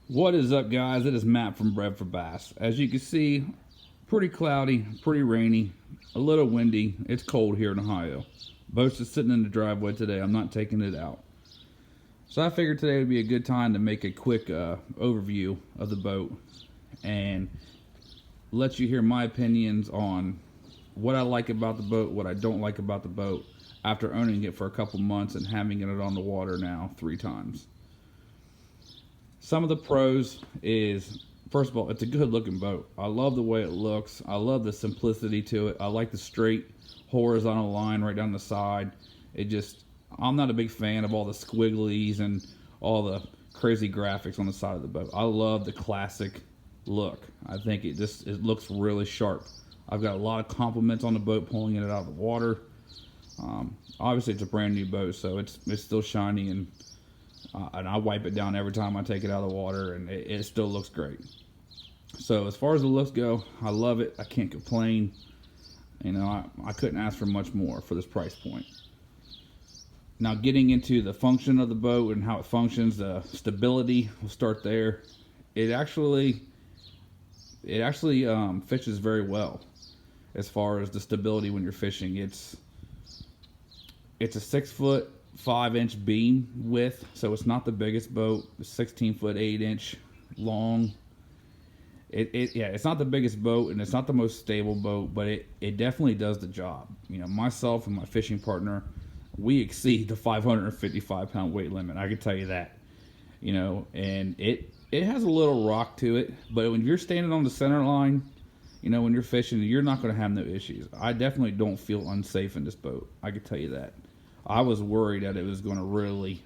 What is up, guys? It is Matt from Bread for Bass. As you can see, pretty cloudy, pretty rainy, a little windy. It's cold here in Ohio. Boat's just sitting in the driveway today. I'm not taking it out. So I figured today would be a good time to make a quick overview of the boat and let you hear my opinions on what I like about the boat, what I don't like about the boat after owning it for a couple months and having it on the water now 3 times. Some of the pros is, first of all, it's a good looking boat. I love the way it looks. I love the simplicity to it. I like the straight horizontal line right down the side. I'm not a big fan of all the squigglies and all the crazy graphics on the side of the boat. I love the classic look. I think it looks really sharp. I've got a lot of compliments on the boat pulling it out of the water. Obviously it's a brand new boat, so it's still shiny, and I wipe it down every time I take it out of the water, and it still looks great. So as far as the looks go, I love it. I can't complain. You know, I couldn't ask for much more for this price point. Now, getting into the function of the boat and how it functions, the stability, we'll start there. It actually fishes very well as far as the stability when you're fishing. It's a 6-foot 5-inch beam width, so it's not the biggest boat. It's 16-foot 8-inch long. It's not the biggest boat, and it's not the most stable boat, but it definitely does the job. You know, myself and my fishing partner, we exceed the 555-pound weight limit. I can tell you that. You know, and it has a little rock to it, but when you're standing on the center line, you know, when you're fishing, you're not going to have no issues. I definitely don't feel unsafe in this boat. I can tell you that. I was worried that it was going to really,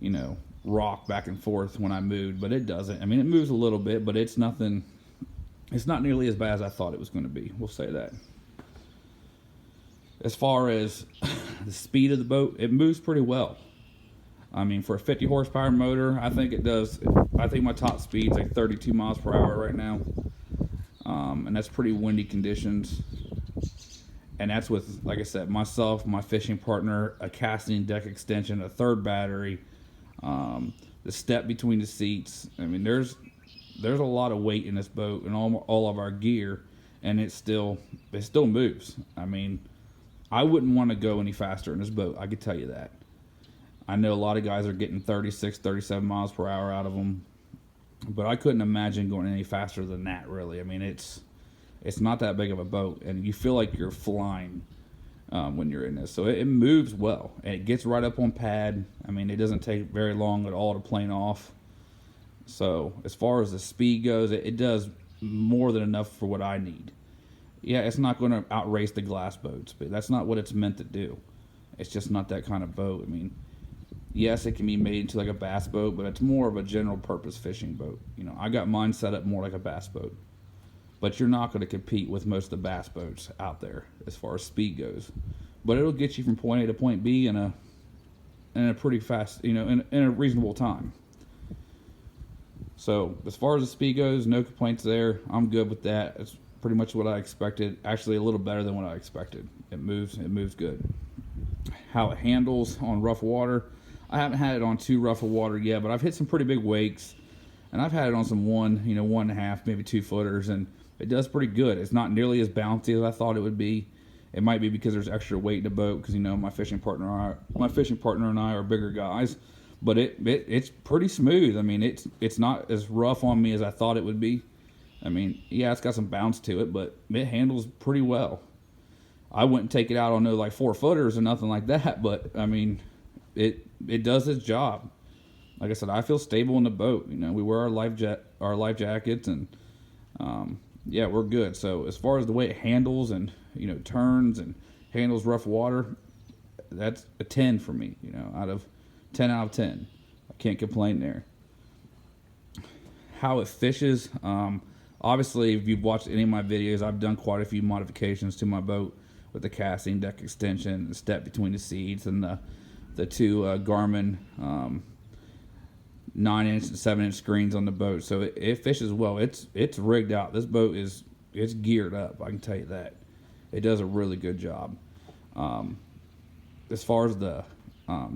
you know, rock back and forth when I moved, but it doesn't. I mean, it moves a little bit, but it's not nearly as bad as I thought it was going to be. We'll say that. As far as the speed of the boat, it moves pretty well. I mean, for a 50 horsepower motor, I think it does. I think my top speed's like 32 miles per hour right now. And that's pretty windy conditions. And that's with, like I said, myself, my fishing partner, a casting deck extension, a third battery, the step between the seats. I mean, there's a lot of weight in this boat and all of our gear, and it still moves. I mean, I wouldn't want to go any faster in this boat. I could tell you that. I know a lot of guys are getting 36, 37 miles per hour out of them, but I couldn't imagine going any faster than that, really. I mean, it's not that big of a boat, and you feel like you're flying when you're in this. So it moves well, and it gets right up on pad. I mean, it doesn't take very long at all to plane off. So as far as the speed goes, it does more than enough for what I need. Yeah, it's not going to outrace the glass boats, but that's not what it's meant to do. It's just not that kind of boat. I mean, yes, it can be made into like a bass boat, but it's more of a general purpose fishing boat. You know, I got mine set up more like a bass boat. But you're not going to compete with most of the bass boats out there as far as speed goes. But it'll get you from point A to point B in a pretty fast, you know, in a reasonable time. So as far as the speed goes, no complaints there. I'm good with that. It's pretty much what I expected. Actually, a little better than what I expected. It moves good. How it handles on rough water, I haven't had it on too rough of water yet, but I've hit some pretty big wakes, and I've had it on some 1.5, maybe 2 footers, and it does pretty good. It's not nearly as bouncy as I thought it would be. It might be because there's extra weight in the boat, because, you know, my fishing partner and I are bigger guys, but it's pretty smooth. I mean, it's not as rough on me as I thought it would be. I mean, yeah, it's got some bounce to it, but it handles pretty well. I wouldn't take it out on no like 4 footers or nothing like that, but I mean, it does its job. Like I said, I feel stable in the boat. You know, we wear our life jackets, and yeah, we're good. So as far as the way it handles and, you know, turns and handles rough water, that's a 10 for me, you know, out of 10. I can't complain there. How it fishes, obviously, if you've watched any of my videos, I've done quite a few modifications to my boat with the casting deck extension, the step between the seats, and the 2 Garmin 9-inch and 7-inch screens on the boat. So it fishes well. It's rigged out. This boat it's geared up. I can tell you that. It does a really good job. As far as the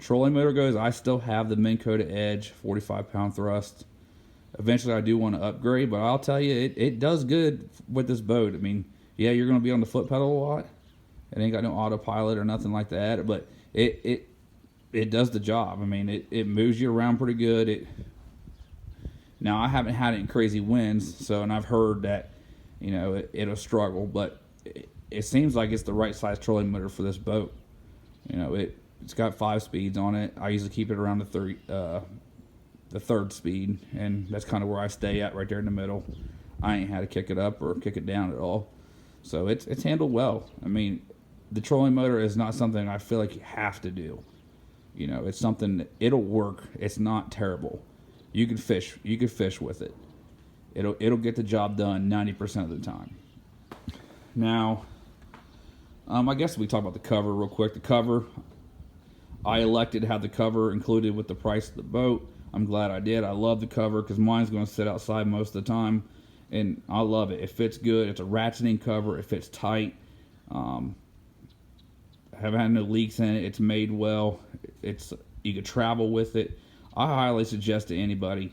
trolling motor goes, I still have the Minn Kota Edge 45-pound thrust. Eventually, I do want to upgrade, but I'll tell you, it does good with this boat. I mean, yeah, you're going to be on the foot pedal a lot. It ain't got no autopilot or nothing like that, but it does the job. I mean, it moves you around pretty good. Now, I haven't had it in crazy winds, and I've heard that, it'll struggle, but it seems like it's the right size trolling motor for this boat. It's got 5 speeds on it. I usually keep it around the third speed, and that's kind of where I stay at, right there in the middle. I ain't had to kick it up or kick it down at all, so it's handled well. I mean, the trolling motor is not something I feel like you have to do. It's something that it'll work. It's not terrible. You can fish with it. It'll get the job done 90% of the time. Now, I guess we talk about the cover real quick. The cover, I elected to have the cover included with the price of the boat. I'm glad I did. I love the cover because mine's going to sit outside most of the time, and I love it. It fits good. It's a ratcheting cover. It fits tight. Haven't had no leaks in it. It's made well. You could travel with it. I highly suggest to anybody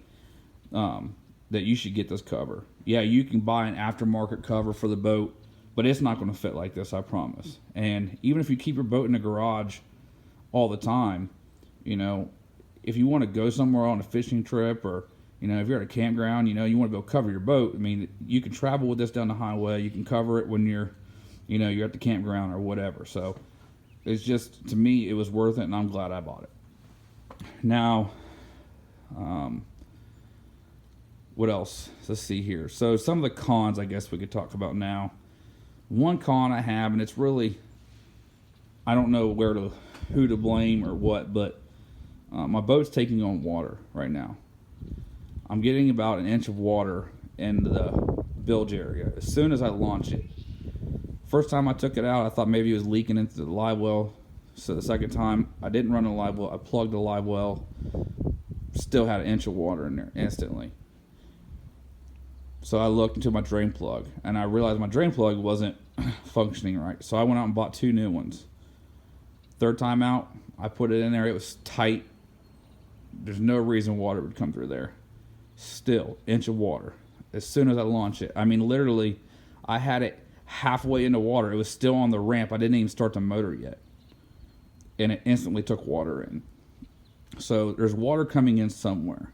that you should get this cover. Yeah, you can buy an aftermarket cover for the boat, but it's not going to fit like this, I promise. And even if you keep your boat in the garage all the time, if you want to go somewhere on a fishing trip, or if you're at a campground, you want to be able to cover your boat. I mean, you can travel with this down the highway. You can cover it when you're at the campground or whatever. So it's just, to me, it was worth it, and I'm glad I bought it. Now, what else? Let's see here. So some of the cons, I guess we could talk about now. One con I have, and it's really, I don't know who to blame or what, but my boat's taking on water right now. I'm getting about 1 inch of water in the bilge area as soon as I launch it. First time I took it out, I thought maybe it was leaking into the live well. So the second time, I didn't run a live well. I plugged the live well. Still had 1 inch of water in there instantly. So I looked into my drain plug, and I realized my drain plug wasn't functioning right. So I went out and bought 2 new ones. Third time out, I put it in there. It was tight. There's no reason water would come through there. Still, 1 inch of water. As soon as I launched it. I mean, literally, I had it halfway in the water. It was still on the ramp. I didn't even start the motor yet. And it instantly took water in. So there's water coming in somewhere.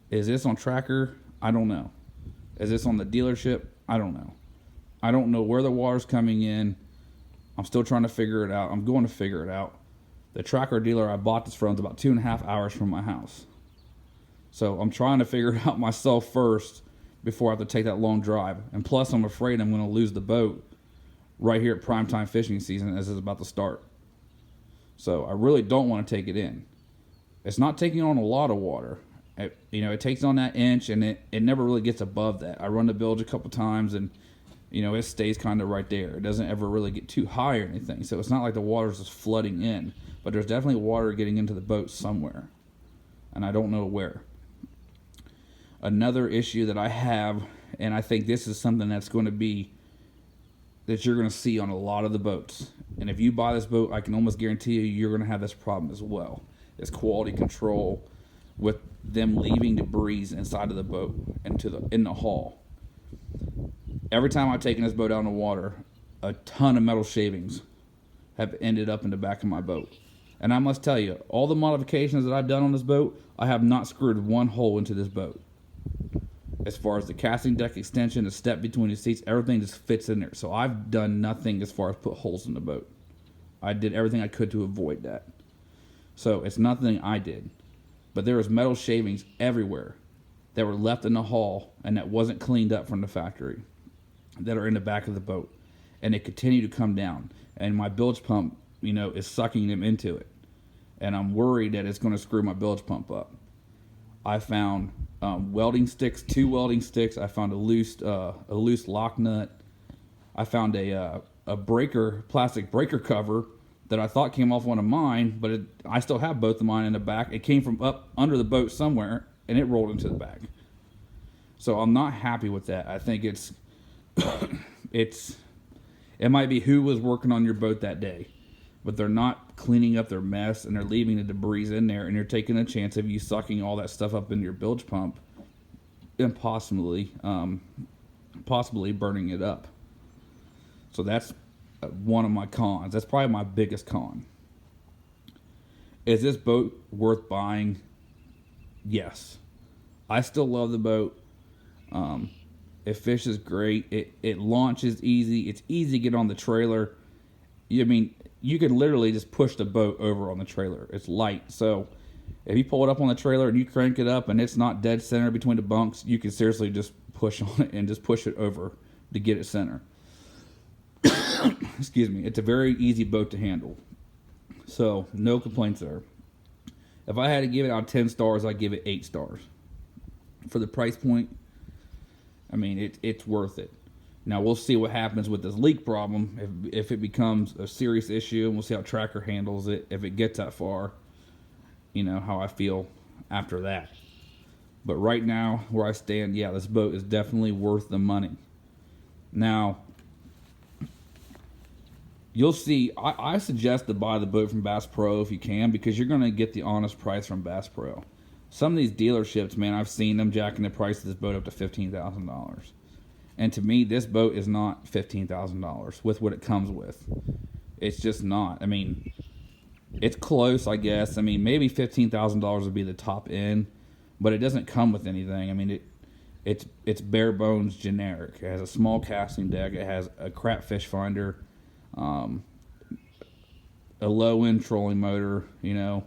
Is this on Tracker? I don't know. Is this on the dealership? I don't know. I don't know where the water's coming in. I'm still trying to figure it out. I'm going to figure it out. The Tracker dealer I bought this from is about 2.5 hours from my house. So I'm trying to figure it out myself first before I have to take that long drive. And plus, I'm afraid I'm going to lose the boat right here at primetime fishing season as it's about to start. So I really don't want to take it in. It's not taking on a lot of water. It takes on that 1 inch, and it never really gets above that. I run the bilge a couple times, and it stays kind of right there. It doesn't ever really get too high or anything. So it's not like the water's just flooding in, but there's definitely water getting into the boat somewhere, and I don't know where. Another issue that I have, and I think this is something that's going to be that you're going to see on a lot of the boats. And if you buy this boat, I can almost guarantee you're going to have this problem as well. It's quality control with them leaving debris inside of the boat in the hull. Every time I've taken this boat out in the water, a ton of metal shavings have ended up in the back of my boat. And I must tell you, all the modifications that I've done on this boat, I have not screwed one hole into this boat. As far as the casting deck extension, the step between the seats, everything just fits in there. So I've done nothing as far as put holes in the boat. I did everything I could to avoid that. So it's nothing I did. But there was metal shavings everywhere that were left in the hull and that wasn't cleaned up from the factory that are in the back of the boat. And they continue to come down. And my bilge pump, is sucking them into it. And I'm worried that it's going to screw my bilge pump up. I found welding sticks, 2 welding sticks. I found a loose lock nut. I found a plastic breaker cover that I thought came off one of mine, but I still have both of mine in the back. It came from up under the boat somewhere, and it rolled into the back. So I'm not happy with that. I think it might be who was working on your boat that day, but they're not cleaning up their mess, and they're leaving the debris in there, and you're taking a chance of you sucking all that stuff up in your bilge pump and possibly burning it up. So that's one of my cons. That's probably my biggest con. Is this boat worth buying? Yes. I still love the boat. It fishes great. It launches easy. It's easy to get on the trailer. I mean, you can literally just push the boat over on the trailer. It's light. So if you pull it up on the trailer and you crank it up and it's not dead center between the bunks, you can seriously just push on it and just push it over to get it center. Excuse me. It's a very easy boat to handle. So no complaints there. If I had to give it out of 10 stars, I'd give it 8 stars. For the price point, I mean, it's worth it. Now, we'll see what happens with this leak problem, if it becomes a serious issue, and we'll see how Tracker handles it, if it gets that far, you know, how I feel after that. But right now, where I stand, yeah, this boat is definitely worth the money. Now, you'll see, I suggest to buy the boat from Bass Pro if you can, because you're going to get the honest price from Bass Pro. Some of these dealerships, man, I've seen them jacking the price of this boat up to $15,000. And to me, this boat is not $15,000 with what it comes with. It's just not. I mean, it's close, I guess. I mean, maybe $15,000 would be the top end, but it doesn't come with anything. I mean, it's bare bones generic. It has a small casting deck. It has a crap fish finder, a low-end trolling motor, you know,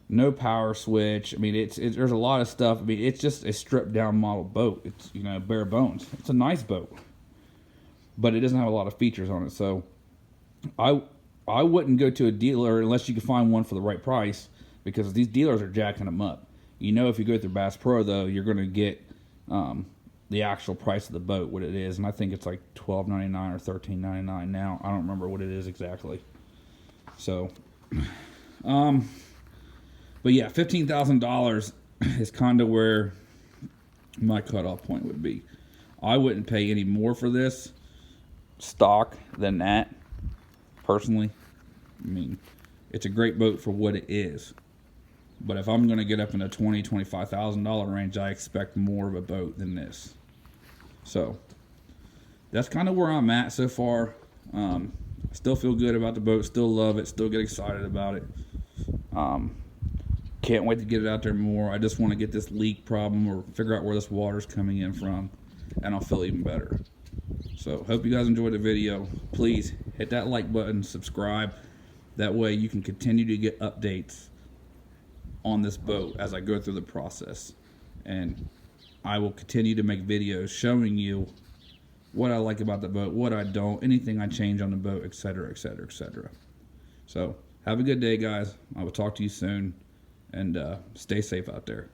no power switch. I mean, there's a lot of stuff. I mean, it's just a stripped-down model boat. It's, you know, bare bones. It's a nice boat, but it doesn't have a lot of features on it. So I wouldn't go to a dealer unless you can find one for the right price, because these dealers are jacking them up. You know, if you go through Bass Pro, though, you're going to get the actual price of the boat, what it is, and I think it's like $12.99 or $13.99 now. I don't remember what it is exactly. So, but yeah, $15,000 is kind of where my cutoff point would be. I wouldn't pay any more for this stock than that, personally. I mean, it's a great boat for what it is. But if I'm going to get up in the $20,000, $25,000 range, I expect more of a boat than this. So that's kind of where I'm at so far. Still feel good about the boat. Still love it. Still get excited about it. Can't wait to get it out there more. I just want to get this leak problem or figure out where this water's coming in from, and I'll feel even better. So hope you guys enjoyed the video. Please hit that like button, subscribe. That way you can continue to get updates on this boat as I go through the process. And I will continue to make videos showing you what I like about the boat, what I don't, anything I change on the boat, etc., etc., etc. So have a good day, guys. I will talk to you soon, and stay safe out there.